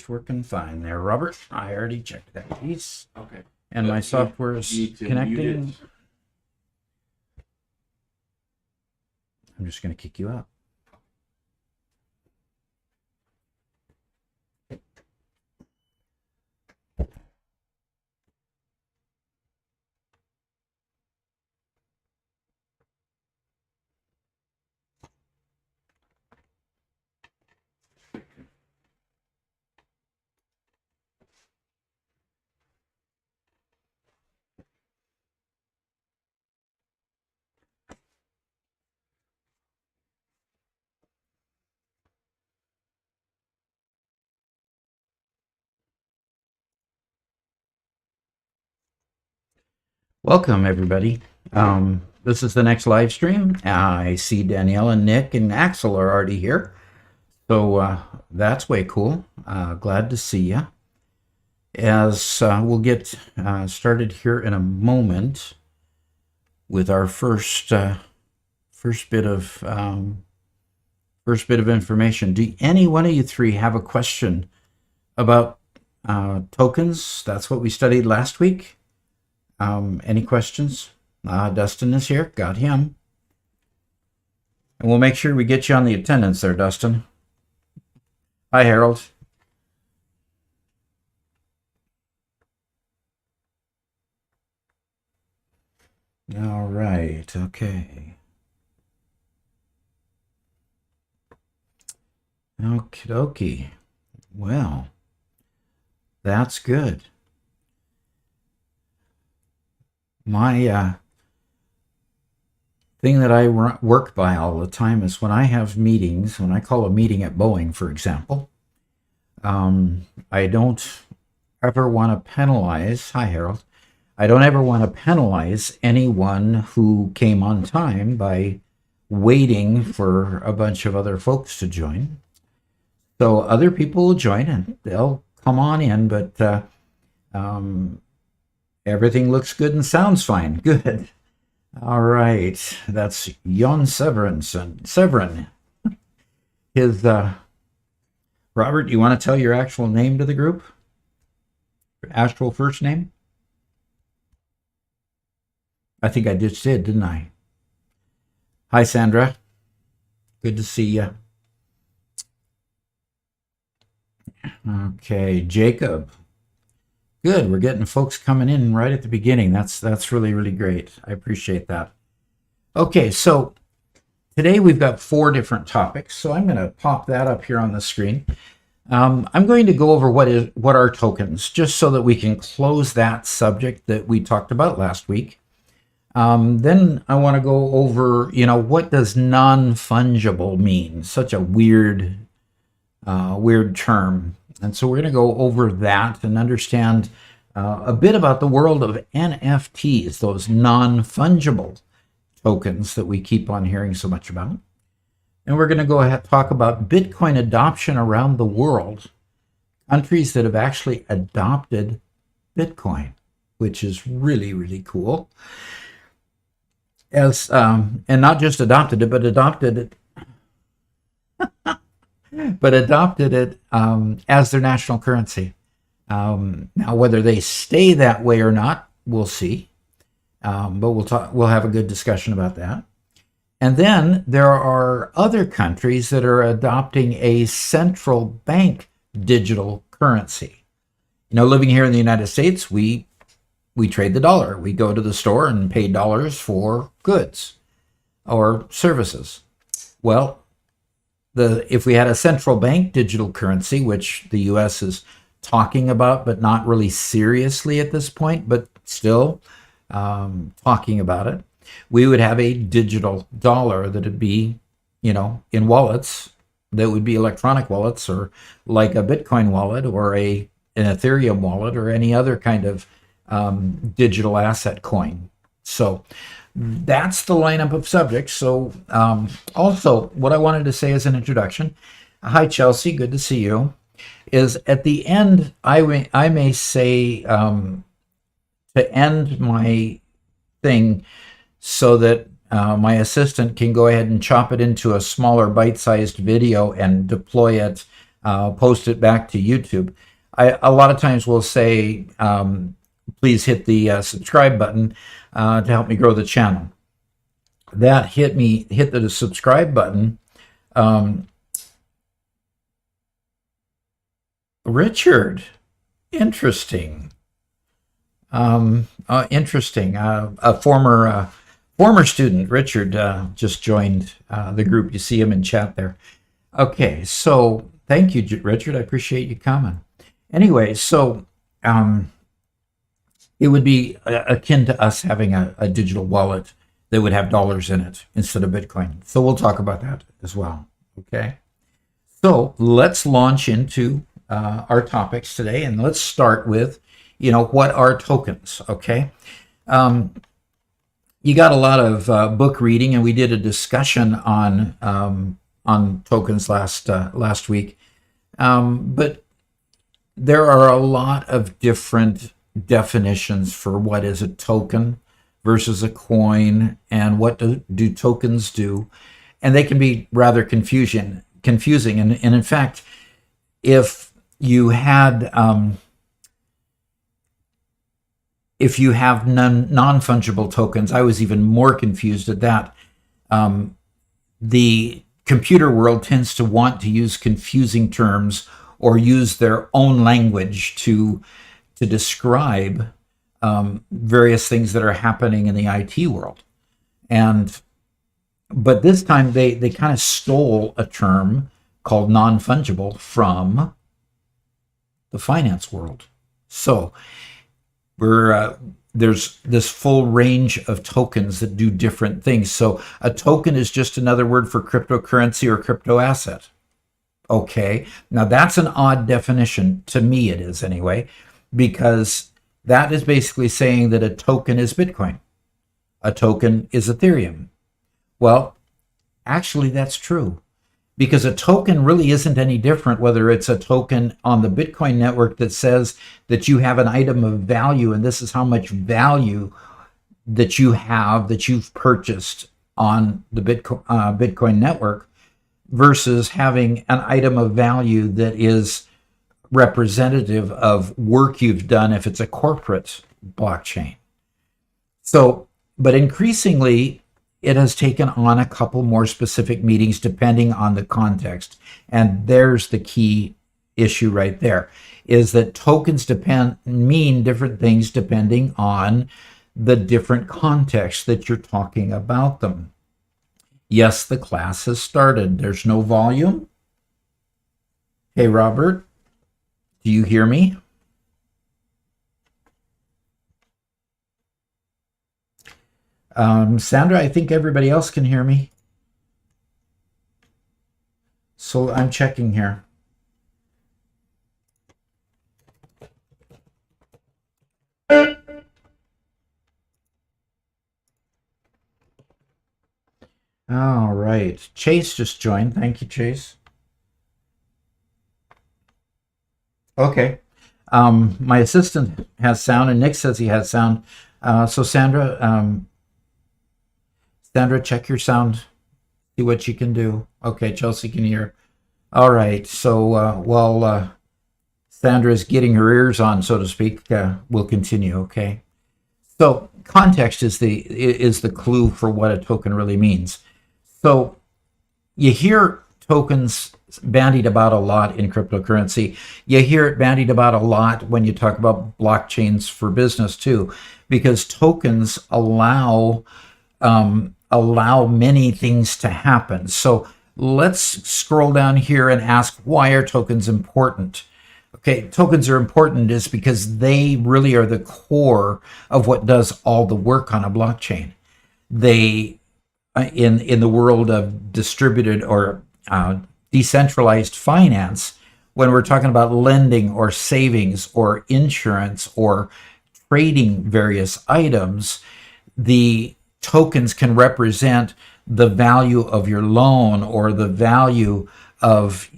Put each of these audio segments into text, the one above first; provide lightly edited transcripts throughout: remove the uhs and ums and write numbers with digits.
is working fine there, Robert. I already checked that piece. Okay. And my software is connecting. I'm just going to kick you out. Welcome, everybody. This is the next live stream. I see Danielle and Nick and Axel are already here. So that's way cool. Glad to see you. As we'll get started here in a moment with our first bit of information. Do any one of you three have a question about tokens? That's what we studied last week. Any questions? Dustin is here. Got him. And we'll make sure we get you on the attendance there, Dustin. Hi, Harold. All right. Okay. Okie dokie. Well, that's good. My thing that I work by all the time is when I have meetings, when I call a meeting at Boeing, for example, I don't ever want to penalize, hi Harold, I don't ever want to penalize anyone who came on time by waiting for a bunch of other folks to join. So other people will join and they'll come on in, but everything looks good and sounds fine. Good. All right. That's Jon Severin. His Robert, you want to tell your actual name to the group? Your actual first name? I think I just did, didn't I? Hi, Sandra. Good to see you. Okay, Jacob. Good. We're getting folks coming in right at the beginning. That's really, really great. I appreciate that. Okay, so today we've got 4 different topics. So I'm going to pop that up here on the screen. I'm going to go over what are tokens, just so that we can close that subject that we talked about last week. Then I want to go over, what does non-fungible mean? Such a weird term. And so we're going to go over that and understand a bit about the world of NFTs, those non-fungible tokens that we keep on hearing so much about. And we're going to go ahead and talk about Bitcoin adoption around the world, countries that have actually adopted Bitcoin, which is really, really cool. And not just adopted it, but adopted it as their national currency. Now, whether they stay that way or not, we'll see. But we'll have a good discussion about that. And then there are other countries that are adopting a central bank digital currency. Living here in the United States, we trade the dollar. We go to the store and pay dollars for goods or services. Well, if we had a central bank digital currency, which the U.S. is talking about, but not really seriously at this point, but still talking about it, we would have a digital dollar that would be, in wallets that would be electronic wallets, or like a Bitcoin wallet or an Ethereum wallet or any other kind of digital asset coin. So that's the lineup of subjects. So also what I wanted to say as an introduction, hi Chelsea, good to see you, is at the end I may say to end my thing so that my assistant can go ahead and chop it into a smaller bite-sized video and deploy it post it back to YouTube. A lot of times we'll say, please hit the subscribe button to help me grow the channel. That hit the subscribe button. Richard, interesting. Interesting. A former student, Richard, just joined the group. You see him in chat there. Okay, so thank you, Richard. I appreciate you coming. Anyway, so it would be akin to us having a digital wallet that would have dollars in it instead of Bitcoin. So we'll talk about that as well. Okay, so let's launch into our topics today, and let's start with, what are tokens? Okay. You got a lot of book reading, and we did a discussion on tokens last week. But there are a lot of different definitions for what is a token versus a coin, and what do tokens do, and they can be rather confusing. And in fact, if you have non-fungible tokens, I was even more confused at that. The computer world tends to want to use confusing terms or use their own language to describe various things that are happening in the IT world. But this time they kind of stole a term called non-fungible from the finance world. So there's this full range of tokens that do different things. So a token is just another word for cryptocurrency or crypto asset. Okay, now that's an odd definition. To me it is, anyway, because that is basically saying that a token is Bitcoin. A token is Ethereum. Well, actually that's true, because a token really isn't any different whether it's a token on the Bitcoin network that says that you have an item of value and this is how much value that you have that you've purchased on the Bitcoin network, versus having an item of value that is representative of work you've done if it's a corporate blockchain. So, but increasingly, it has taken on a couple more specific meanings depending on the context. And there's the key issue right there, is that tokens mean different things depending on the different context that you're talking about them. Yes, the class has started. There's no volume. Hey, Robert, do you hear me? Sandra, I think everybody else can hear me. So I'm checking here. All right. Chase just joined. Thank you, Chase. Okay. My assistant has sound, and Nick says he has sound. So Sandra, check your sound. See what you can do. Okay, Chelsea can hear. All right. So while Sandra's getting her ears on, so to speak, we'll continue. Okay. So context is the clue for what a token really means. So you hear tokens bandied about a lot in cryptocurrency. You hear it bandied about a lot when you talk about blockchains for business too, because tokens allow many things to happen. So let's scroll down here and ask, why are tokens important? Okay, tokens are important is because they really are the core of what does all the work on a blockchain. They, in the world of distributed or decentralized finance, when we're talking about lending or savings or insurance or trading various items, the tokens can represent the value of your loan or the value of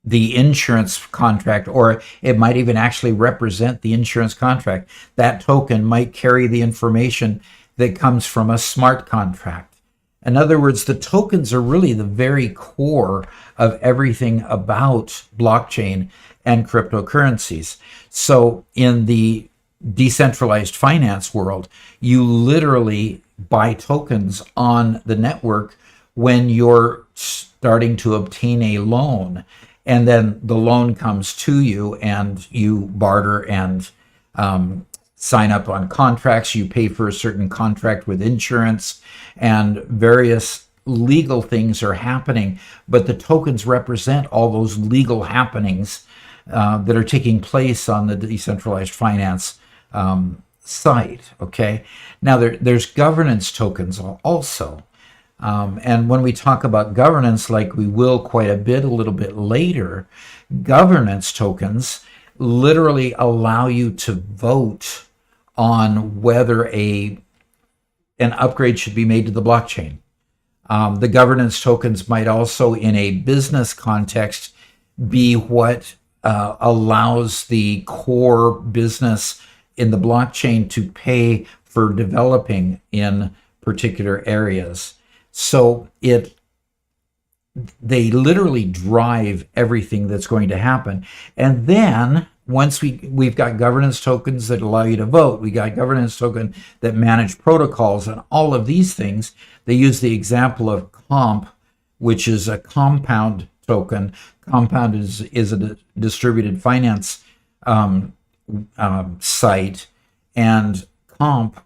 the insurance contract, or it might even actually represent the insurance contract. That token might carry the information that comes from a smart contract. In other words, the tokens are really the very core of everything about blockchain and cryptocurrencies. So in the decentralized finance world, you literally buy tokens on the network when you're starting to obtain a loan. And then the loan comes to you and you barter and sign up on contracts. You pay for a certain contract with insurance, and various legal things are happening. But the tokens represent all those legal happenings that are taking place on the decentralized finance site. Okay. Now there's governance tokens also. And when we talk about governance, like we will quite a little bit later, governance tokens literally allow you to vote on whether an upgrade should be made to the blockchain. The governance tokens might also, in a business context, be what allows the core business in the blockchain to pay for developing in particular areas. So they literally drive everything that's going to happen. And then once we've got governance tokens that allow you to vote, we got governance token that manage protocols and all of these things. They use the example of comp, which is a compound token. Compound is a distributed finance site, and comp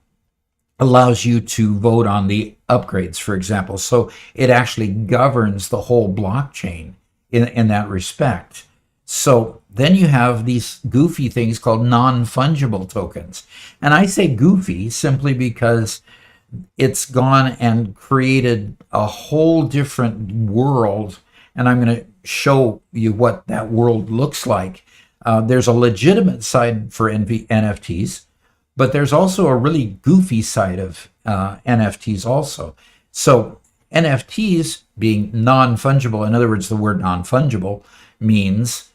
allows you to vote on the upgrades, for example. So it actually governs the whole blockchain in that respect. So then you have these goofy things called non-fungible tokens. And I say goofy simply because it's gone and created a whole different world. And I'm going to show you what that world looks like. There's a legitimate side for NFTs, but there's also a really goofy side of NFTs also. So NFTs being non-fungible, in other words, the word non-fungible means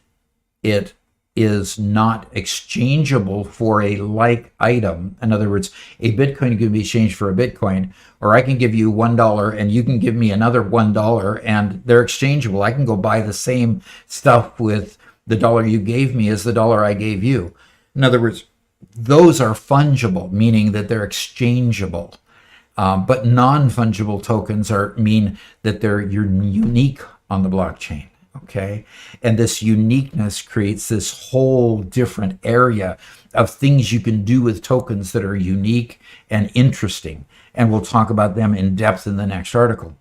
it is not exchangeable for a like item. In other words, a Bitcoin can be exchanged for a Bitcoin, or I can give you $1 and you can give me another $1 and they're exchangeable. I can go buy the same stuff with the dollar you gave me as the dollar I gave you. In other words, those are fungible, meaning that they're exchangeable. But non-fungible tokens mean that they're unique on the blockchain. Okay. And this uniqueness creates this whole different area of things you can do with tokens that are unique and interesting. And we'll talk about them in depth in the next article.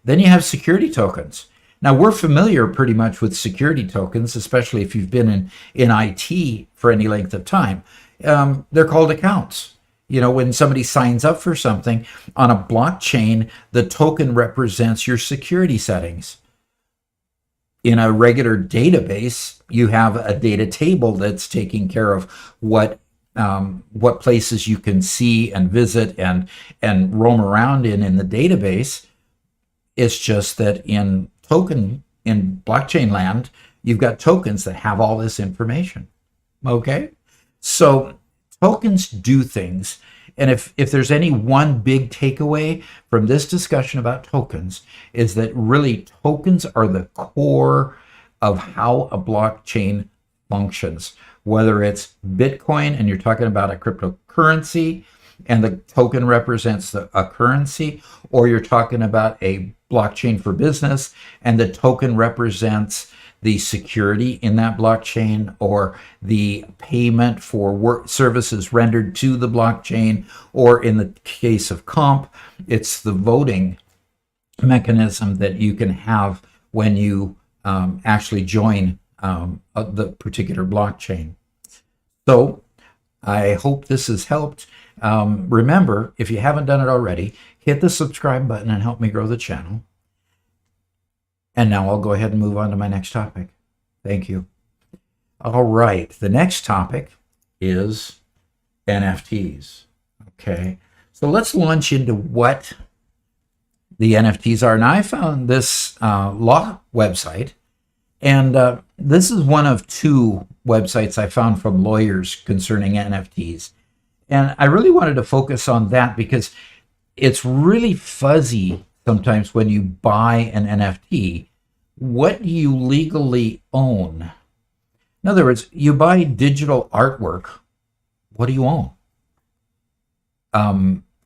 Then you have security tokens. Now, we're familiar pretty much with security tokens, especially if you've been in IT for any length of time. They're called accounts. You know, when somebody signs up for something on a blockchain, the token represents your security settings. In a regular database, you have a data table that's taking care of what places you can see and visit and roam around in the database. It's just that in blockchain land, you've got tokens that have all this information. Okay, so tokens do things. And if there's any one big takeaway from this discussion about tokens, is that really tokens are the core of how a blockchain functions. Whether it's Bitcoin and you're talking about a cryptocurrency and the token represents a currency, or you're talking about a blockchain for business and the token represents the security in that blockchain, or the payment for services rendered to the blockchain, or in the case of comp, it's the voting mechanism that you can have when you actually join the particular blockchain. So I hope this has helped. Remember, if you haven't done it already, hit the subscribe button and help me grow the channel. And now I'll go ahead and move on to my next topic. Thank you. All right. The next topic is NFTs. Okay. So let's launch into what the NFTs are. Now, I found this law website, and this is one of two websites I found from lawyers concerning NFTs. And I really wanted to focus on that because it's really fuzzy sometimes when you buy an NFT, what do you legally own? In other words, you buy digital artwork. What do you own?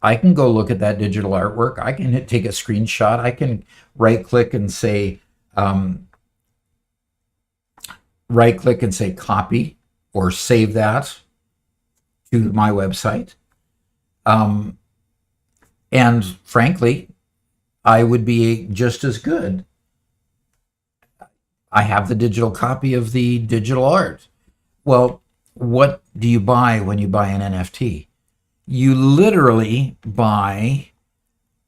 I can go look at that digital artwork. I can take a screenshot. I can right-click and say copy or save that to my website. And frankly, I would be just as good. I have the digital copy of the digital art. Well, what do you buy when you buy an NFT? You literally buy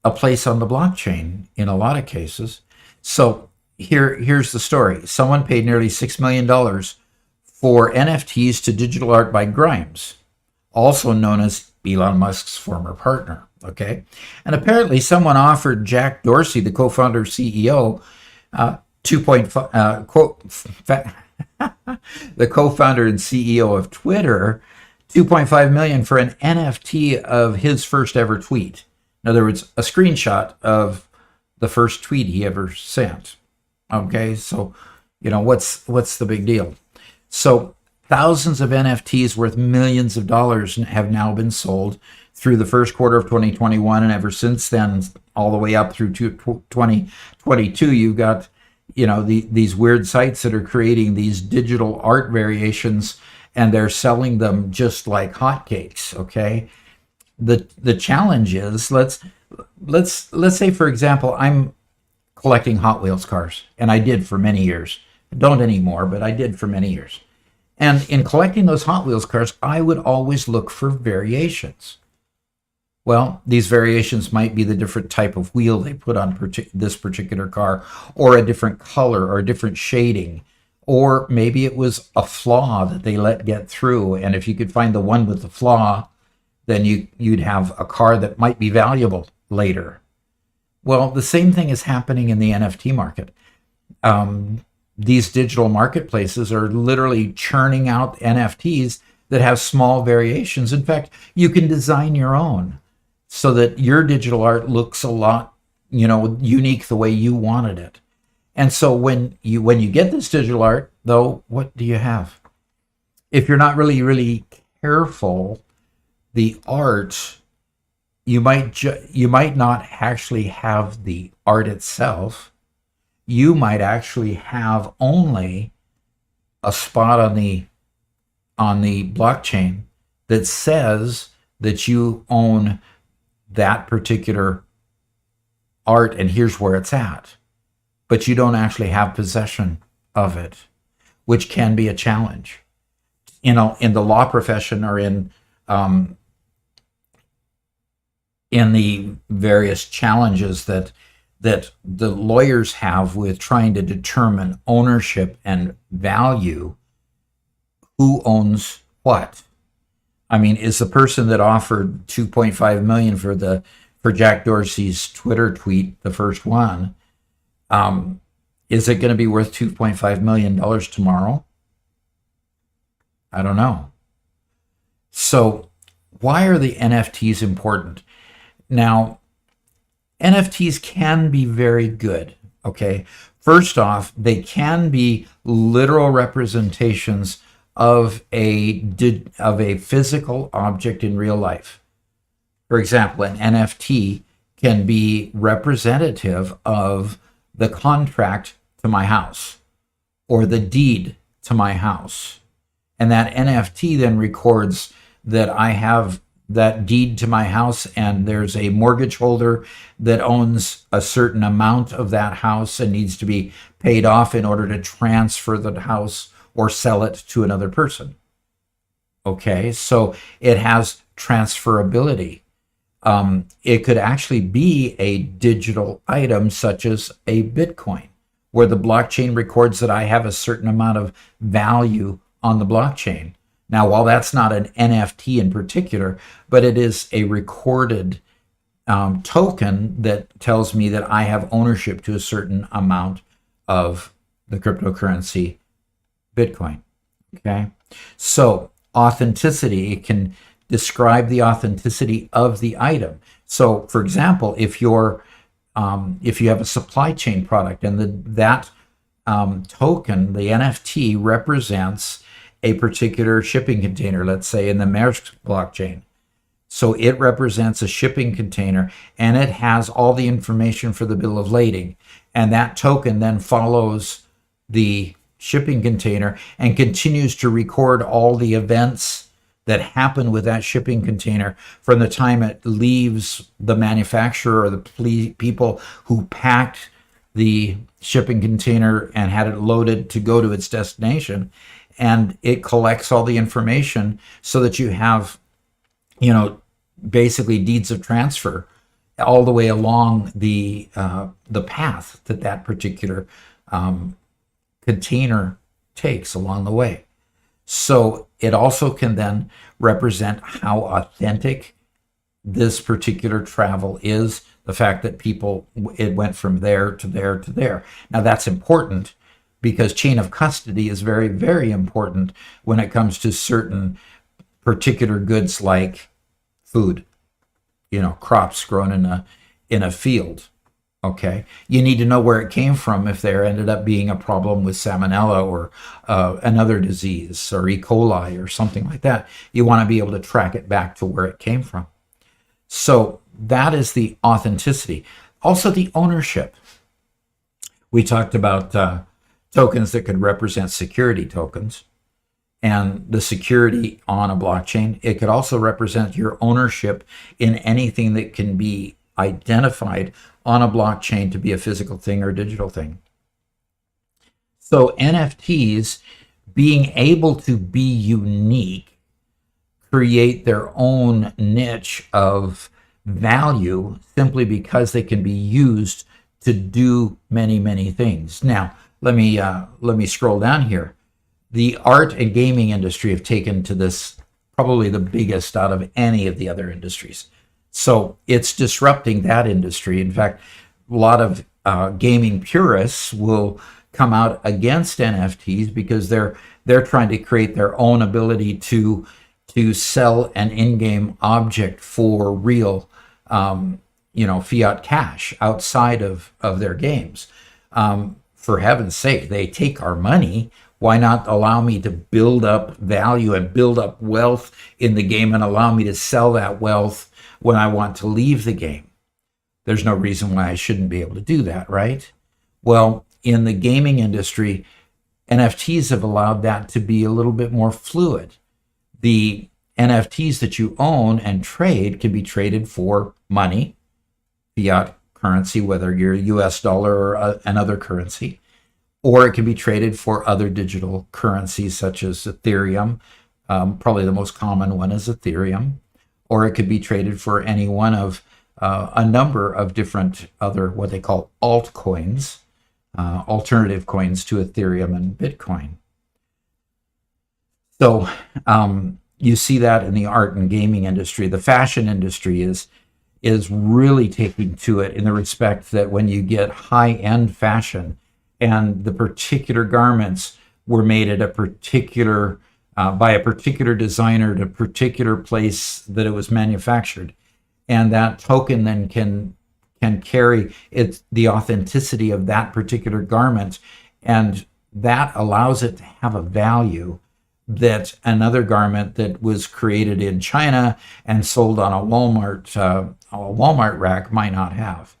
a place on the blockchain in a lot of cases. So here's the story. Someone paid nearly $6 million for NFTs to digital art by Grimes, also known as Elon Musk's former partner. Okay. And apparently someone offered Jack Dorsey, the co-founder CEO, the co-founder and CEO of Twitter, $2.5 million for an NFT of his first ever tweet. In other words, a screenshot of the first tweet he ever sent. Okay, so what's the big deal? So thousands of NFTs worth millions of dollars have now been sold through the first quarter of 2021, and ever since then, all the way up through 2022, you've got these weird sites that are creating these digital art variations, and they're selling them just like hotcakes. Okay, the challenge is let's say, for example, I'm collecting Hot Wheels cars, and I did for many years. I don't anymore, but I did for many years. And in collecting those Hot Wheels cars, I would always look for variations. Well, these variations might be the different type of wheel they put on this particular car, or a different color, or a different shading, or maybe it was a flaw that they let get through. And if you could find the one with the flaw, then you'd have a car that might be valuable later. Well, the same thing is happening in the NFT market. These digital marketplaces are literally churning out NFTs that have small variations. In fact, you can design your own so that your digital art looks a lot, unique the way you wanted it. And so when you get this digital art, though, what do you have? If you're not really, really careful, the art, you might not actually have the art itself. You might actually have only a spot on the blockchain that says that you own that particular art, and here's where it's at. But you don't actually have possession of it, which can be a challenge. In the law profession, or in the various challenges that the lawyers have with trying to determine ownership and value, who owns what? I mean, is the person that offered $2.5 million for Jack Dorsey's Twitter tweet, the first one, is it going to be worth $2.5 million tomorrow? I don't know. So why are the NFTs important? Now, NFTs can be very good, okay? First off, they can be literal representations of a physical object in real life. For example, an NFT can be representative of the contract to my house or the deed to my house. And that NFT then records that I have that deed to my house, and there's a mortgage holder that owns a certain amount of that house and needs to be paid off in order to transfer the house or sell it to another person. Okay, so it has transferability. It could actually be a digital item such as a Bitcoin, where the blockchain records that I have a certain amount of value on the blockchain. Now, while that's not an NFT in particular, but it is a recorded token that tells me that I have ownership to a certain amount of the cryptocurrency Bitcoin. Okay, so authenticity, it can describe the authenticity of the item. So, for example, if you're if you have a supply chain product and that token, the NFT, represents a particular shipping container, let's say in the Maersk blockchain. So it represents a shipping container, and it has all the information for the bill of lading. And that token then follows the shipping container and continues to record all the events that happen with that shipping container from the time it leaves the manufacturer or the people who packed the shipping container and had it loaded to go to its destination. And it collects all the information so that you have, basically deeds of transfer all the way along the path that particular container takes along the way. So it also can then represent how authentic this particular travel is, the fact that it went from there to there to there. Now that's important because chain of custody is very, very important when it comes to certain particular goods like food, crops grown in a field. Okay, you need to know where it came from if there ended up being a problem with salmonella or another disease or E. coli or something like that. You want to be able to track it back to where it came from. So that is the authenticity. Also the ownership. We talked about tokens that could represent security tokens. And the security on a blockchain, it could also represent your ownership in anything that can be identified on a blockchain to be a physical thing or a digital thing. So NFTs, being able to be unique, create their own niche of value simply because they can be used to do many, many things. Now, let me scroll down here. The art and gaming industry have taken to this probably the biggest out of any of the other industries. So it's disrupting that industry. In fact, a lot of gaming purists will come out against NFTs because they're trying to create their own ability to sell an in-game object for real, fiat cash outside of their games. For heaven's sake, they take our money. Why not allow me to build up value and build up wealth in the game and allow me to sell that wealth when I want to leave the game? There's no reason why I shouldn't be able to do that, right? Well, in the gaming industry, NFTs have allowed that to be a little bit more fluid. The NFTs that you own and trade can be traded for money, fiat currency, whether you're US dollar or another currency, or it can be traded for other digital currencies such as Ethereum. Probably the most common one is Ethereum, or it could be traded for any one of a number of different other what they call altcoins, alternative coins to Ethereum and Bitcoin. So you see that in the art and gaming industry. The fashion industry is really taking to it in the respect that when you get high-end fashion and the particular garments were made at a particular by a particular designer at a particular place that it was manufactured, and that token then can carry the authenticity of that particular garment, and that allows it to have a value that another garment that was created in China and sold on a Walmart rack might not have.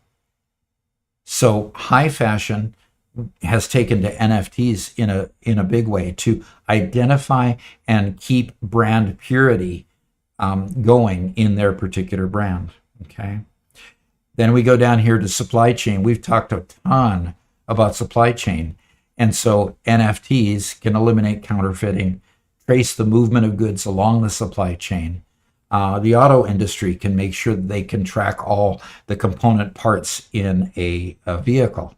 So high fashion has taken to NFTs in a big way to identify and keep brand purity going in their particular brand. Okay. Then we go down here to supply chain. We've talked a ton about supply chain, and so NFTs can eliminate counterfeiting, trace the movement of goods along the supply chain. The auto industry can make sure that they can track all the component parts in a vehicle.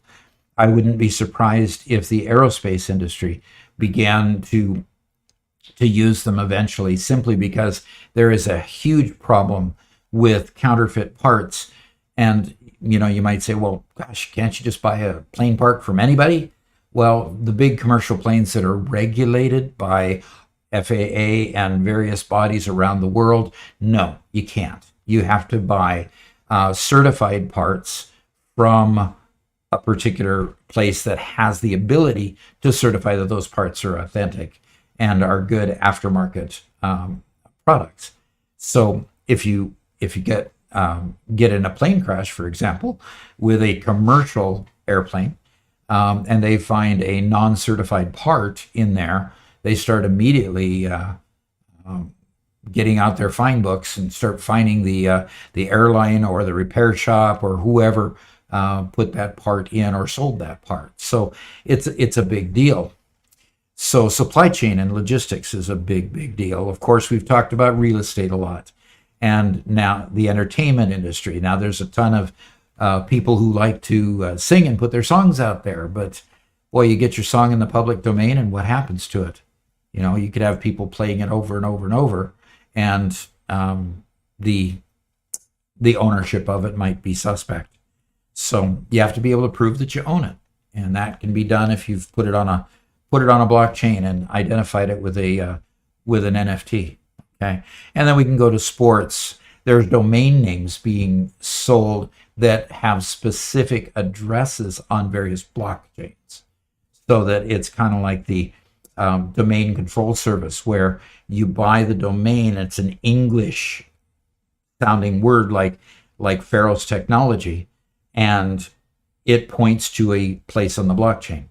I wouldn't be surprised if the aerospace industry began to use them eventually, simply because there is a huge problem with counterfeit parts. And, you might say, well, gosh, can't you just buy a plane part from anybody? Well, the big commercial planes that are regulated by FAA and various bodies around the world, no, you can't. You have to buy certified parts from a particular place that has the ability to certify that those parts are authentic and are good aftermarket products. So if you get in a plane crash, for example, with a commercial airplane, and they find a non-certified part in there, they start immediately getting out their fine books and start finding the airline or the repair shop or whoever put that part in or sold that part. So it's a big deal. So supply chain and logistics is a big deal. Of course, we've talked about real estate a lot, and now the entertainment industry. Now there's a ton of people who like to sing and put their songs out there, but boy, you get your song in the public domain, and what happens to it? You know, you could have people playing it over and over and over, and the ownership of it might be suspect. So you have to be able to prove that you own it, and that can be done if you've put it on a blockchain and identified it with an NFT. Okay, and then we can go to sports. There's domain names being sold that have specific addresses on various blockchains, so that it's kind of like the domain control service, where you buy the domain. It's an English sounding word like Pharaoh's technology, and it points to a place on the blockchain.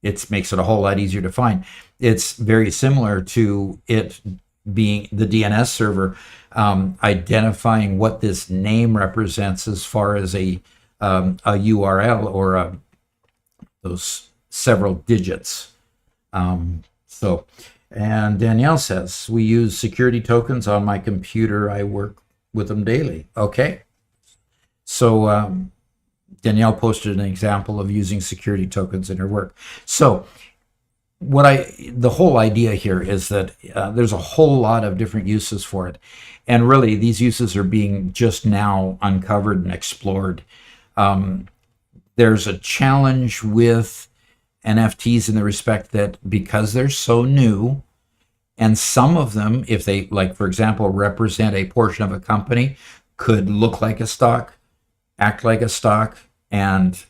It makes it a whole lot easier to find. It's very similar to it being the DNS server identifying what this name represents as far as a URL or those several digits. And Danielle says, we use security tokens on my computer. I work with them daily. Okay. So Danielle posted an example of using security tokens in her work. So the whole idea here is that there's a whole lot of different uses for it. And really, these uses are being just now uncovered and explored. There's a challenge with NFTs in the respect that because they're so new, and some of them, if they, like, for example, represent a portion of a company, could look like a stock, act like a stock, and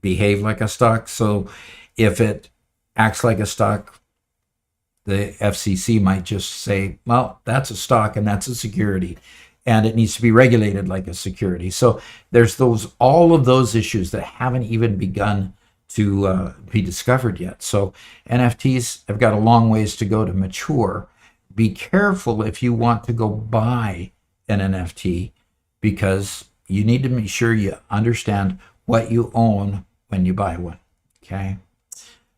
behave like a stock. So if it acts like a stock, the FCC might just say, well, that's a stock and that's a security, and it needs to be regulated like a security. So there's all of those issues that haven't even begun to be discovered yet. So NFTs have got a long ways to go to mature. Be careful if you want to go buy an NFT, because you need to make sure you understand what you own when you buy one. Okay.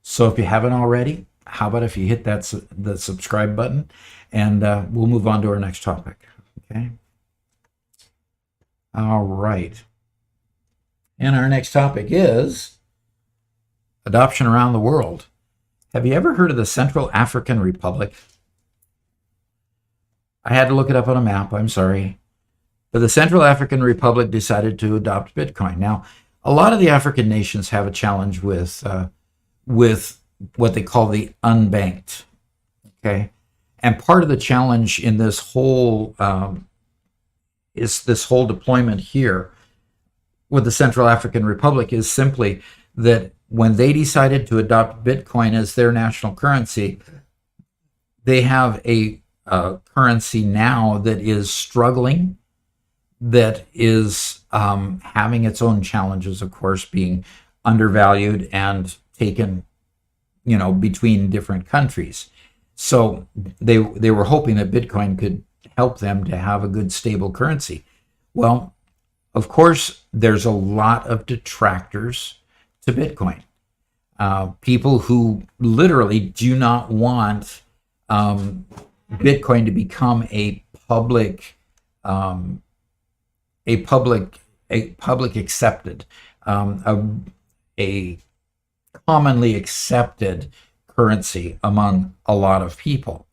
So if you haven't already, how about if you hit the subscribe button, and we'll move on to our next topic. Okay. All right. And our next topic is adoption around the world. Have you ever heard of the Central African Republic? I had to look it up on a map. I'm sorry. But the Central African Republic decided to adopt Bitcoin. Now, a lot of the African nations have a challenge with what they call the unbanked. Okay, and part of the challenge in this whole deployment here with the Central African Republic is simply that when they decided to adopt Bitcoin as their national currency, they have a currency now that is struggling, that is having its own challenges, of course, being undervalued and taken, between different countries. So they were hoping that Bitcoin could help them to have a good, stable currency. Well, of course, there's a lot of detractors to Bitcoin. People who literally do not want Bitcoin to become a public accepted, a commonly accepted currency among a lot of people.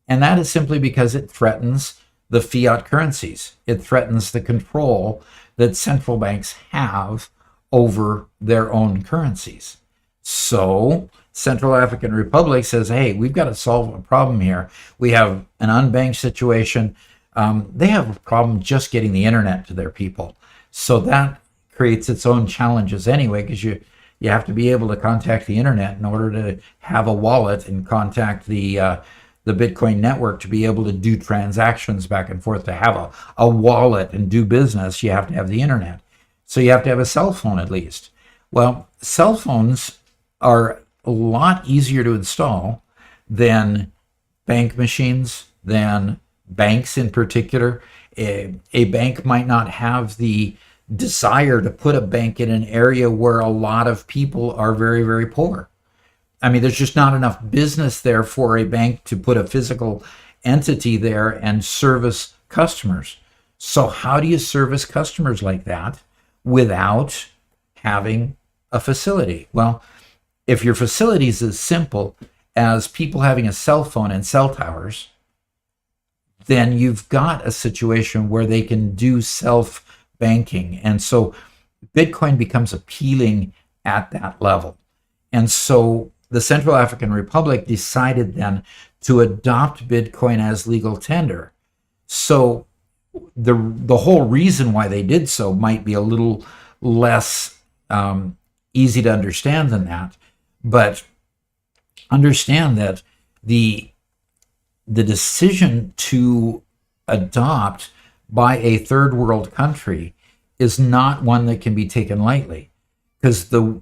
And that is simply because it threatens the fiat currencies. It threatens the control that central banks have over their own currencies. So Central African Republic says, hey, we've got to solve a problem here. We have an unbanked situation. They have a problem just getting the internet to their people. So that creates its own challenges anyway, because you have to be able to contact the internet in order to have a wallet and contact the Bitcoin network to be able to do transactions back and forth. To have a wallet and do business, you have to have the internet. So you have to have a cell phone at least. Well, cell phones are a lot easier to install than bank machines, than banks in particular. A bank might not have the desire to put a bank in an area where a lot of people are very, very poor. I mean, there's just not enough business there for a bank to put a physical entity there and service customers. So how do you service customers like that without having a facility? Well, if your facility is as simple as people having a cell phone and cell towers, then you've got a situation where they can do self-banking. And so Bitcoin becomes appealing at that level. And so the Central African Republic decided then to adopt Bitcoin as legal tender. So the whole reason why they did so might be a little less easy to understand than that. But understand that the decision to adopt by a third world country is not one that can be taken lightly, because the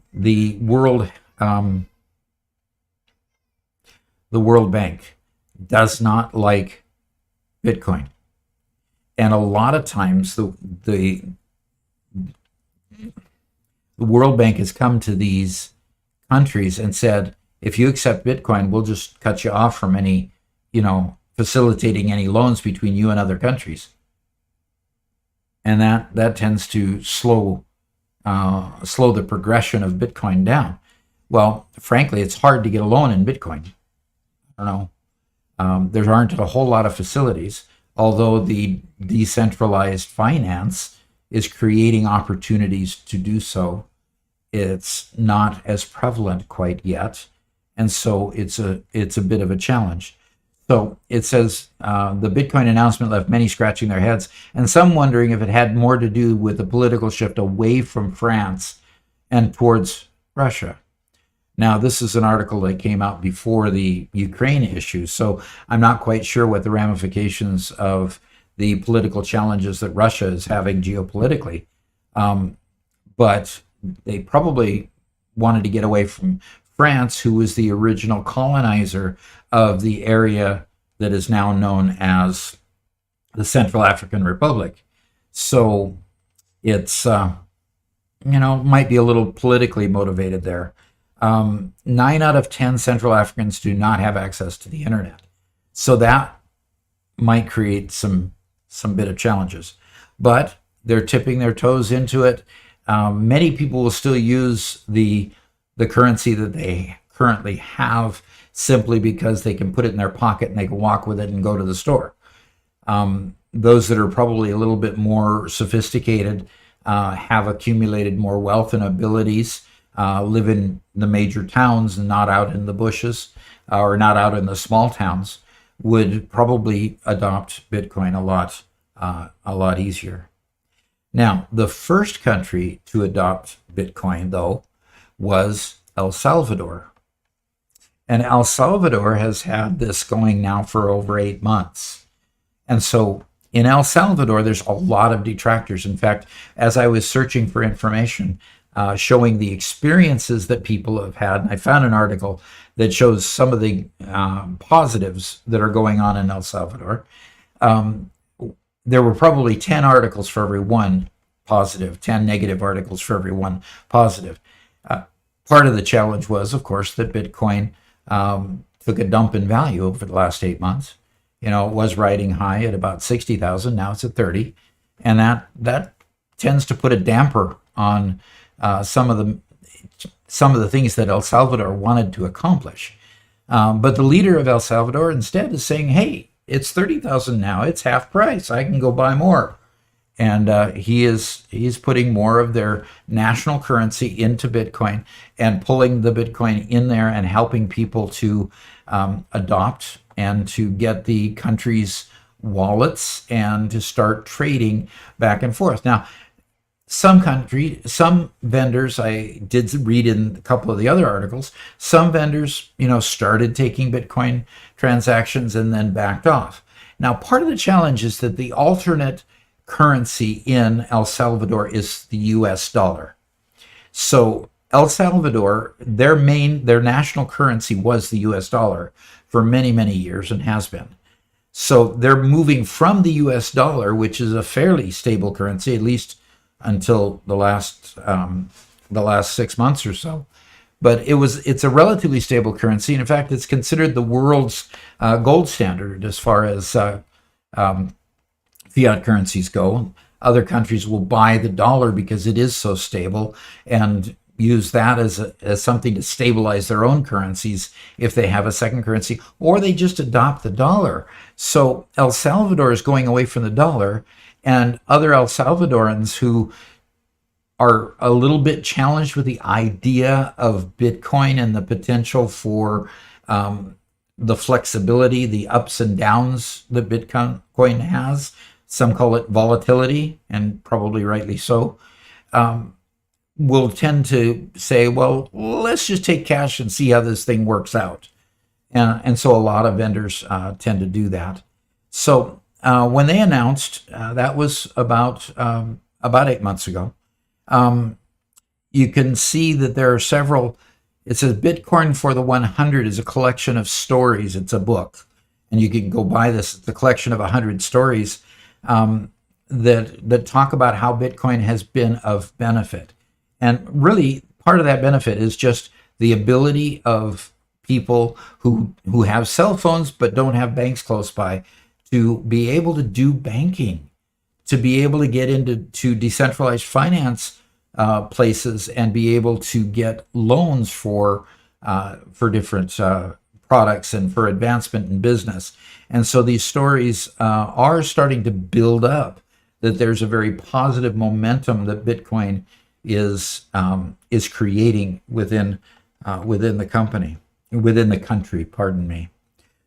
World Bank does not like Bitcoin, and a lot of times the World Bank has come to these countries and said, if you accept Bitcoin, we'll just cut you off from any, facilitating any loans between you and other countries. And that tends to slow the progression of Bitcoin down. Well, frankly, it's hard to get a loan in Bitcoin. I don't know. There aren't a whole lot of facilities, although the decentralized finance is creating opportunities to do so. It's not as prevalent quite yet, and so it's a bit of a challenge. So it says the Bitcoin announcement left many scratching their heads, and some wondering if it had more to do with the political shift away from France and towards Russia. Now, this is an article that came out before the Ukraine issue, so I'm not quite sure what the ramifications of the political challenges that Russia is having geopolitically, but they probably wanted to get away from France, who was the original colonizer of the area that is now known as the Central African Republic. So it's, might be a little politically motivated there. 9 out of 10 Central Africans do not have access to the internet. So that might create some bit of challenges. But they're tipping their toes into it. Many people will still use the currency that they currently have simply because they can put it in their pocket and they can walk with it and go to the store. Those that are probably a little bit more sophisticated have accumulated more wealth and abilities, live in the major towns and not out in the bushes or not out in the small towns, would probably adopt Bitcoin a lot easier. Now, the first country to adopt Bitcoin, though, was El Salvador. And El Salvador has had this going now for over 8 months. And so in El Salvador, there's a lot of detractors. In fact, as I was searching for information showing the experiences that people have had, I found an article that shows some of the positives that are going on in El Salvador. There were probably 10 articles for every one positive, 10 negative articles for every one positive. Part of the challenge was, of course, that Bitcoin took a dump in value over the last 8 months. It was riding high at about 60,000. Now it's at 30. And that tends to put a damper on some of the things that El Salvador wanted to accomplish. But the leader of El Salvador instead is saying, hey, it's 30,000 now. It's half price. I can go buy more. And he's putting more of their national currency into Bitcoin and pulling the Bitcoin in there and helping people to adopt and to get the country's wallets and to start trading back and forth. Now, some vendors, I did read in a couple of the other articles, some vendors, started taking Bitcoin transactions and then backed off. Now, part of the challenge is that the alternate currency in El Salvador is the US dollar. So El Salvador, their national currency was the US dollar for many, many years and has been. So they're moving from the US dollar, which is a fairly stable currency, at least until the last 6 months or so. But it's a relatively stable currency. And in fact, it's considered the world's gold standard as far as fiat currencies go. Other countries will buy the dollar because it is so stable and use that as something to stabilize their own currencies if they have a second currency, or they just adopt the dollar. So El Salvador is going away from the dollar, and other El Salvadorans who are a little bit challenged with the idea of Bitcoin and the potential for the flexibility, the ups and downs that Bitcoin has. Some call it volatility, and probably rightly so. Will tend to say, well, let's just take cash and see how this thing works out. And so a lot of vendors tend to do that. So when they announced, that was about 8 months ago, you can see that there are several. It says Bitcoin for the 100 is a collection of stories. It's a book. And you can go buy this. It's a collection of 100 stories that talk about how Bitcoin has been of benefit. And really, part of that benefit is just the ability of people who have cell phones but don't have banks close by to be able to do banking, to be able to get into decentralized finance places and be able to get loans for different products and for advancement in business. And so these stories are starting to build up that there's a very positive momentum that Bitcoin is creating within the country. Pardon me.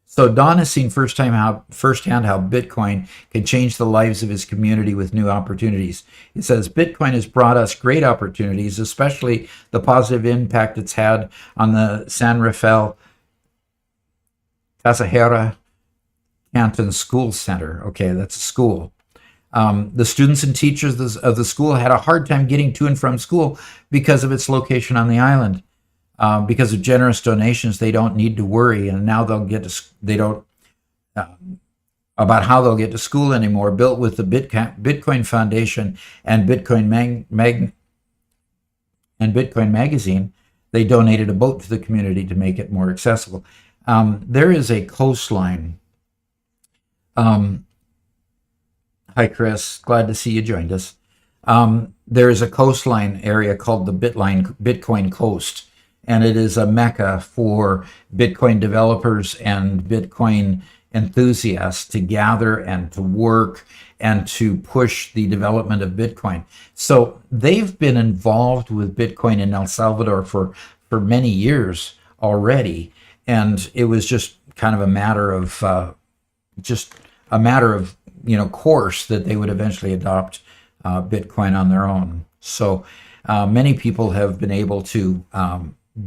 So Don has seen firsthand how Bitcoin can change the lives of his community with new opportunities. He says Bitcoin has brought us great opportunities, especially the positive impact it's had on the San Rafael Tasajera Canton School Center. Okay, that's a school. The students and teachers of the school had a hard time getting to and from school because of its location on the island. Because of generous donations, they don't need to worry, and now they don't about how they'll get to school anymore. Built with the Bitcoin Foundation and Bitcoin Magazine, they donated a boat to the community to make it more accessible. There is a coastline. Hi, Chris. Glad to see you joined us. There is a coastline area called the Bitcoin Coast, and it is a mecca for Bitcoin developers and Bitcoin enthusiasts to gather and to work and to push the development of Bitcoin. So they've been involved with Bitcoin in El Salvador for many years already, and it was just kind of a matter of course that they would eventually adopt Bitcoin on their own. So many people have been able to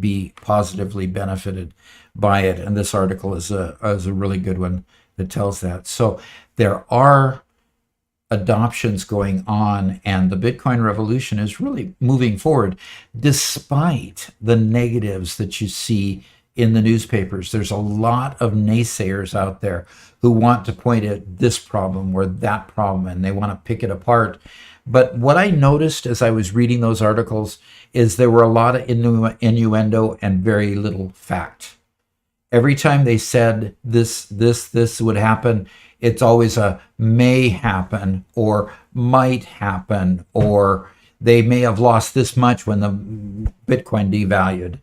be positively benefited by it, and this article is a really good one that tells that. So there are adoptions going on, and the Bitcoin revolution is really moving forward despite the negatives that you see in the newspapers. There's a lot of naysayers out there who want to point at this problem or that problem, and they want to pick it apart. But what I noticed as I was reading those articles is there were a lot of innuendo and very little fact. Every time they said this would happen, it's always a may happen or might happen, or they may have lost this much when the Bitcoin devalued.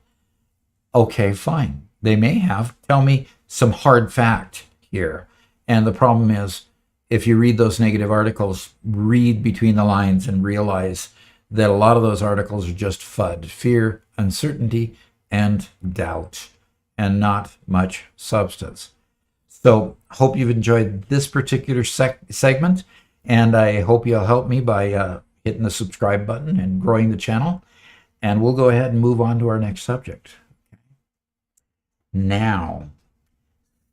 Okay, fine. They may have. Tell me some hard fact here. And the problem is, if you read those negative articles, read between the lines and realize that a lot of those articles are just FUD, fear, uncertainty, and doubt, and not much substance. So hope you've enjoyed this particular segment, and I hope you'll help me by hitting the subscribe button and growing the channel. And we'll go ahead and move on to our next subject. Now,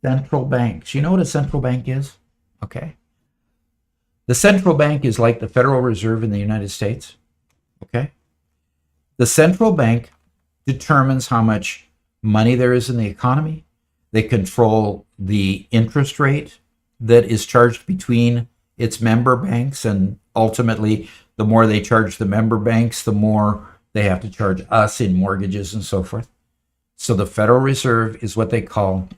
central banks. You know what a central bank is? Okay. The central bank is like the Federal Reserve in the United States. Okay. The central bank determines how much money there is in the economy. They control the interest rate that is charged between its member banks, and ultimately, the more they charge the member banks, the more they have to charge us in mortgages and so forth. So the Federal Reserve is what they call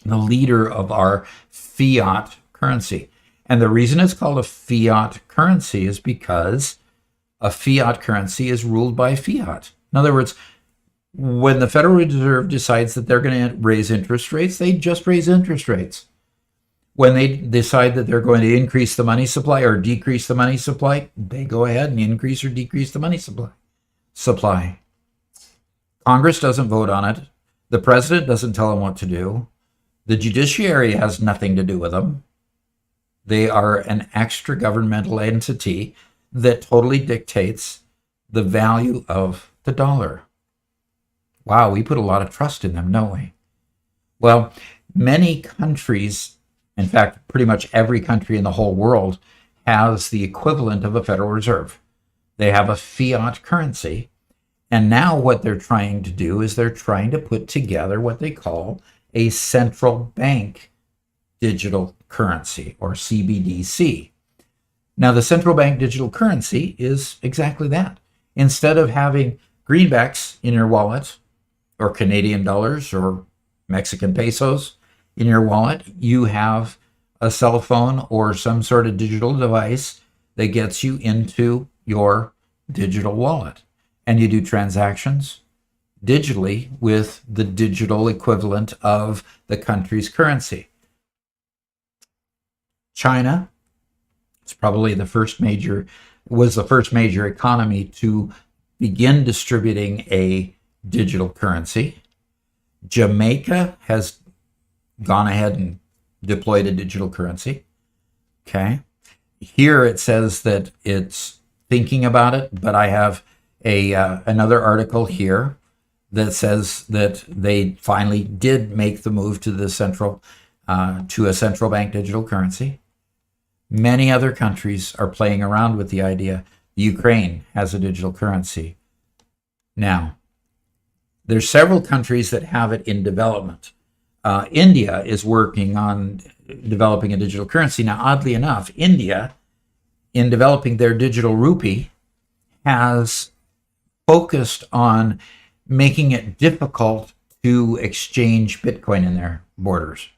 the leader of our fiat currency. And the reason it's called a fiat currency is because a fiat currency is ruled by fiat. In other words, when the Federal Reserve decides that they're going to raise interest rates, they just raise interest rates. When they decide that they're going to increase the money supply or decrease the money supply, they go ahead and increase or decrease the money supply. Congress doesn't vote on it. The president doesn't tell them what to do. The judiciary has nothing to do with them. They are an extra governmental entity that totally dictates the value of the dollar. Wow, we put a lot of trust in them, don't we? Well, many countries, in fact, pretty much every country in the whole world, has the equivalent of a Federal Reserve. They have a fiat currency. And now what they're trying to do is they're trying to put together what they call a central bank digital currency, or CBDC. Now, the central bank digital currency is exactly that. Instead of having greenbacks in your wallet, or Canadian dollars, or Mexican pesos in your wallet, you have a cell phone or some sort of digital device that gets you into your digital wallet. And you do transactions digitally with the digital equivalent of the country's currency. China was the first major economy to begin distributing a digital currency. Jamaica has gone ahead and deployed a digital currency. Okay. Here it says that it's thinking about it, but I have another article here that says that they finally did make the move to a central bank digital currency. Many other countries are playing around with the idea. Ukraine has a digital currency. Now, there's several countries that have it in development. India is working on developing a digital currency. Now, oddly enough, India, in developing their digital rupee, has focused on making it difficult to exchange Bitcoin in their borders.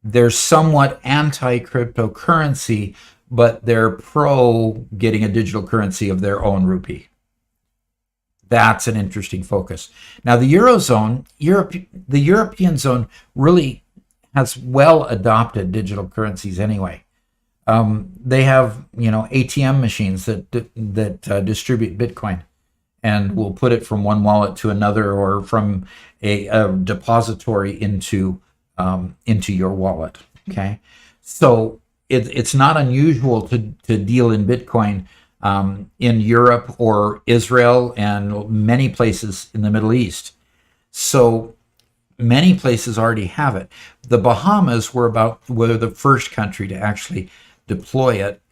They're somewhat anti-cryptocurrency, but they're pro getting a digital currency of their own rupee. That's an interesting focus. Now, the Eurozone, the European zone really has well adopted digital currencies anyway. They have, ATM machines that distribute Bitcoin, and will put it from one wallet to another, or from a depository into your wallet. Okay, so it's not unusual to deal in Bitcoin in Europe or Israel and many places in the Middle East. So many places already have it. The Bahamas were the first country to actually deploy it,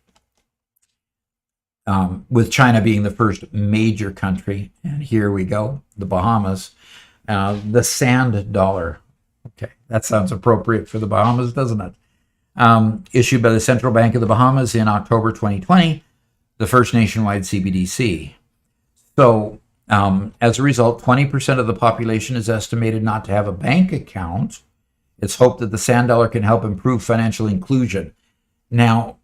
with China being the first major country. And here we go, the Bahamas. The sand dollar. Okay, that sounds appropriate for the Bahamas, doesn't it? Issued by the Central Bank of the Bahamas in October 2020, the first nationwide CBDC. So as a result, 20% of the population is estimated not to have a bank account. It's hoped that the sand dollar can help improve financial inclusion. Now,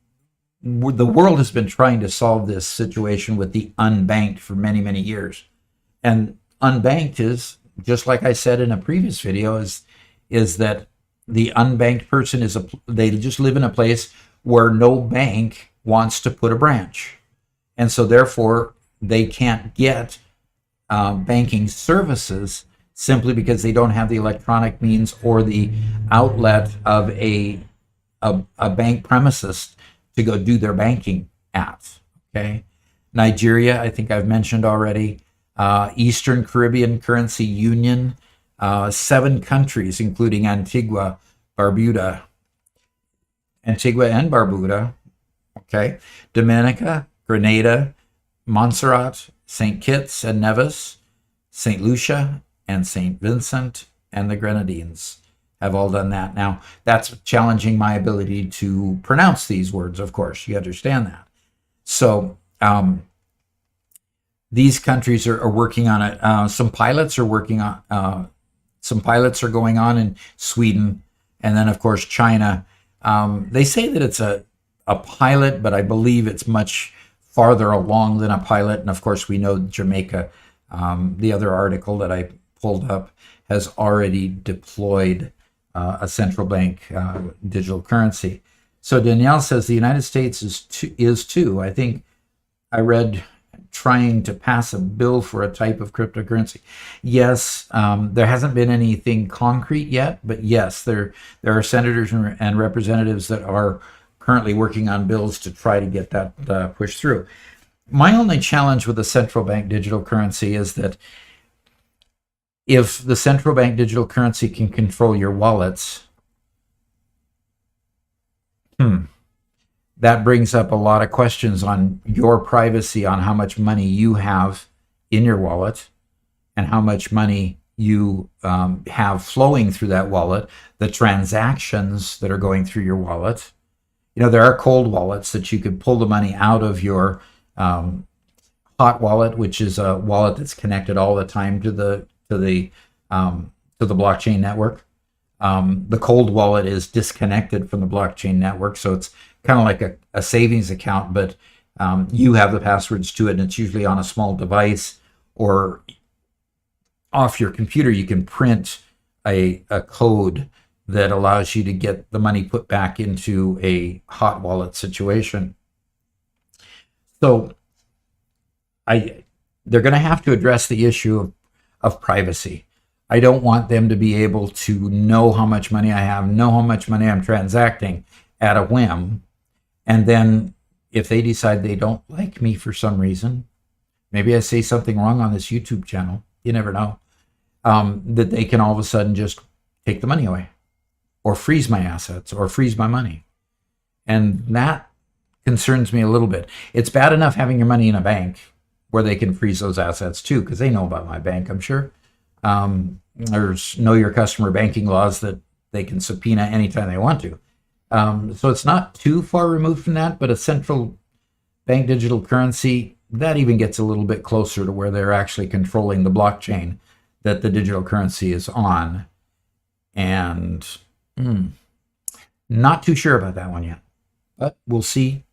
the world has been trying to solve this situation with the unbanked for many, many years. And unbanked is, just like I said in a previous video, is that the unbanked person they just live in a place where no bank wants to put a branch. And so therefore they can't get banking services simply because they don't have the electronic means or the outlet of a bank premises to go do their banking at. Okay, Nigeria, I think I've mentioned already. Eastern Caribbean Currency Union, 7 countries, including Antigua and Barbuda, okay, Dominica, Grenada, Montserrat, St. Kitts and Nevis, St. Lucia, and St. Vincent and the Grenadines have all done that. Now, that's challenging my ability to pronounce these words, of course. You understand that. So these countries are working on it. Some pilots are working on. Some pilots are going on in Sweden, and then of course China. They say that it's a pilot, but I believe it's much farther along than a pilot. And of course, we know Jamaica. The other article that I pulled up has already deployed a central bank digital currency. So Danielle says the United States is too. I think I read trying to pass a bill for a type of cryptocurrency. Yes, there hasn't been anything concrete yet, but yes, there are senators and representatives that are currently working on bills to try to get that pushed through. My only challenge with the central bank digital currency is that if the central bank digital currency can control your wallets, that brings up a lot of questions on your privacy, on how much money you have in your wallet and how much money you have flowing through that wallet, the transactions that are going through your wallet. You know, there are cold wallets that you could pull the money out of your hot wallet, which is a wallet that's connected all the time to the blockchain network. The cold wallet is disconnected from the blockchain network, so it's kind of like a savings account, but you have the passwords to it, and it's usually on a small device or off your computer. You can print a code that allows you to get the money put back into a hot wallet situation. So they're going to have to address the issue of privacy. I don't want them to be able to know how much money I have, know how much money I'm transacting at a whim. And then if they decide they don't like me for some reason, maybe I say something wrong on this YouTube channel, you never know, that they can all of a sudden just take the money away or freeze my assets or freeze my money. And that concerns me a little bit. It's bad enough having your money in a bank where they can freeze those assets too, because they know about my bank, I'm sure. There's know your customer banking laws that they can subpoena anytime they want to. So it's not too far removed from that, but a central bank digital currency, that even gets a little bit closer to where they're actually controlling the blockchain that the digital currency is on. And not too sure about that one yet, but we'll see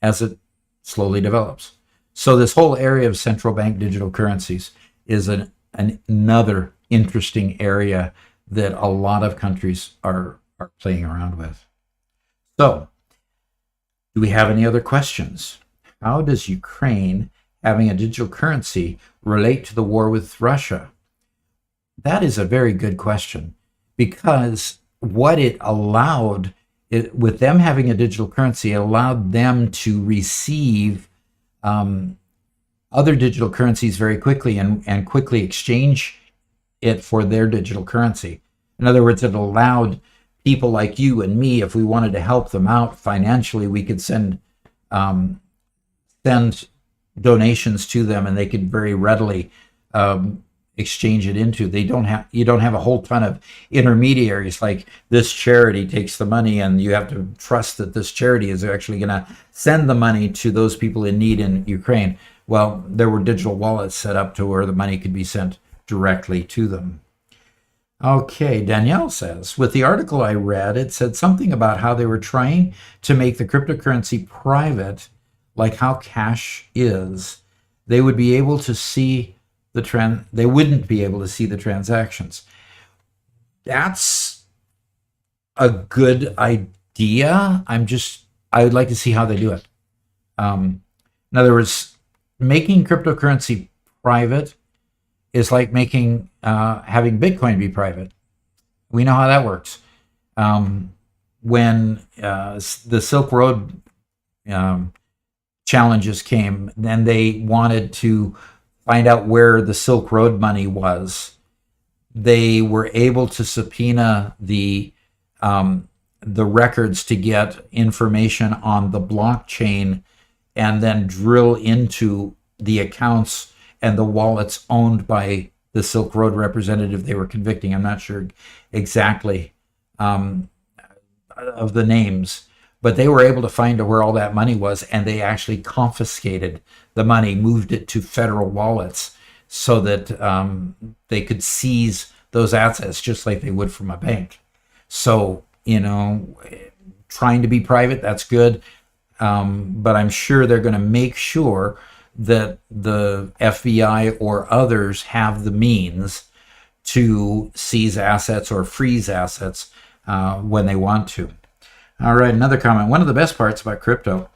as it slowly develops. So this whole area of central bank digital currencies is another interesting area that a lot of countries are playing around with. So, do we have any other questions? How does Ukraine having a digital currency relate to the war with Russia? That is a very good question, because what it allowed, with them having a digital currency, it allowed them to receive other digital currencies very quickly and quickly exchange it for their digital currency. In other words, it allowed people like you and me, if we wanted to help them out financially, we could send donations to them, and they could very readily exchange it into. You don't have a whole ton of intermediaries, like this charity takes the money and you have to trust that this charity is actually going to send the money to those people in need in Ukraine. Well, there were digital wallets set up to where the money could be sent directly to them. Okay, Danielle says, with the article I read, it said something about how they were trying to make the cryptocurrency private, like how cash is. They would be able to see they wouldn't be able to see the transactions. That's a good idea. I would like to see how they do it. In other words, making cryptocurrency private is like making having Bitcoin be private. We know how that works. When the Silk Road challenges came, then they wanted to find out where the Silk Road money was. They were able to subpoena the records to get information on the blockchain and then drill into the accounts and the wallets owned by the Silk Road representative they were convicting. I'm not sure exactly of the names, but they were able to find where all that money was, and they actually confiscated the money, moved it to federal wallets so that they could seize those assets just like they would from a bank. So, trying to be private, that's good. But I'm sure they're going to make sure that the FBI or others have the means to seize assets or freeze assets when they want to. All right, another comment. One of the best parts about crypto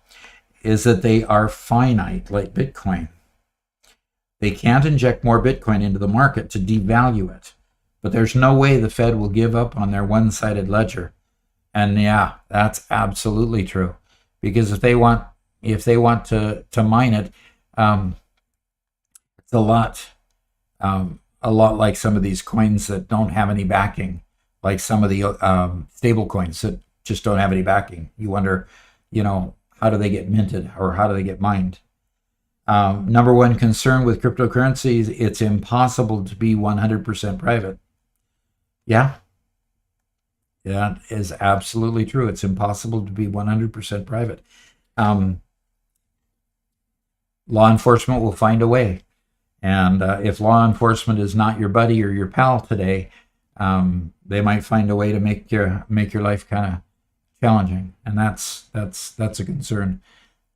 is that they are finite, like Bitcoin. They can't inject more Bitcoin into the market to devalue it. But there's no way the Fed will give up on their one-sided ledger. And yeah, that's absolutely true. Because if they want to mine it, it's a lot like some of these coins that don't have any backing, like some of the stable coins that just don't have any backing. You wonder, how do they get minted or how do they get mined? Number one concern with cryptocurrencies, it's impossible to be 100% private. Yeah, that is absolutely true. It's impossible to be 100% private. Law enforcement will find a way. And if law enforcement is not your buddy or your pal today, they might find a way to make your life kind of challenging. And that's a concern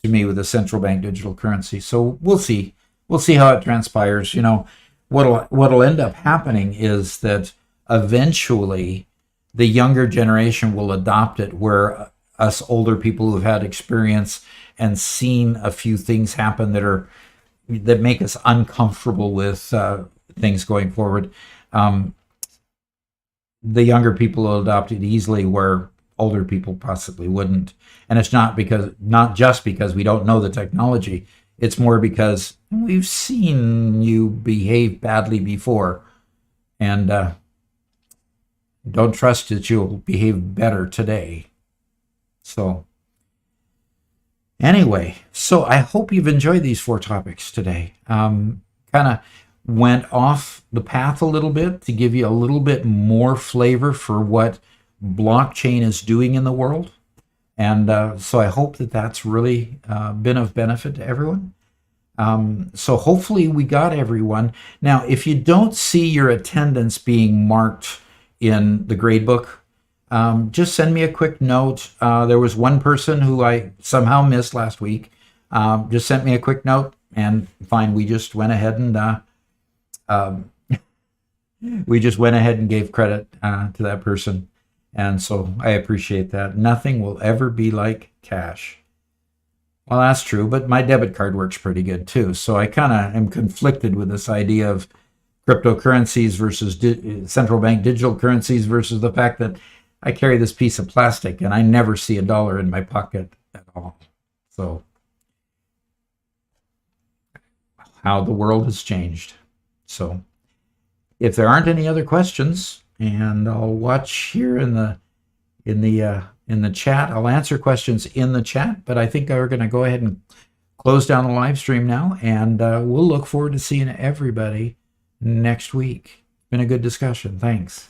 to me with the central bank digital currency. So we'll see. We'll see how it transpires. What'll end up happening is that eventually the younger generation will adopt it, where us older people who've had experience and seen a few things happen that make us uncomfortable with things going forward, the younger people will adopt it easily, where older people possibly wouldn't. And it's not just because we don't know the technology. It's more because we've seen you behave badly before, and don't trust that you'll behave better today. So anyway, so I hope you've enjoyed these 4 topics today. Kind of went off the path a little bit to give you a little bit more flavor for what blockchain is doing in the world. And so I hope that that's really been of benefit to everyone. So hopefully we got everyone. Now, if you don't see your attendance being marked in the grade book, just send me a quick note. There was one person who I somehow missed last week. Just sent me a quick note, and fine, we just went ahead and gave credit to that person. And so I appreciate that. Nothing will ever be like cash. Well, that's true, but my debit card works pretty good too. So I kind of am conflicted with this idea of cryptocurrencies versus central bank digital currencies versus the fact that I carry this piece of plastic and I never see a dollar in my pocket at all. So how the world has changed. So if there aren't any other questions, and I'll watch here in the chat. I'll answer questions in the chat, but I think we're going to go ahead and close down the live stream now, and we'll look forward to seeing everybody next week. Been a good discussion. Thanks.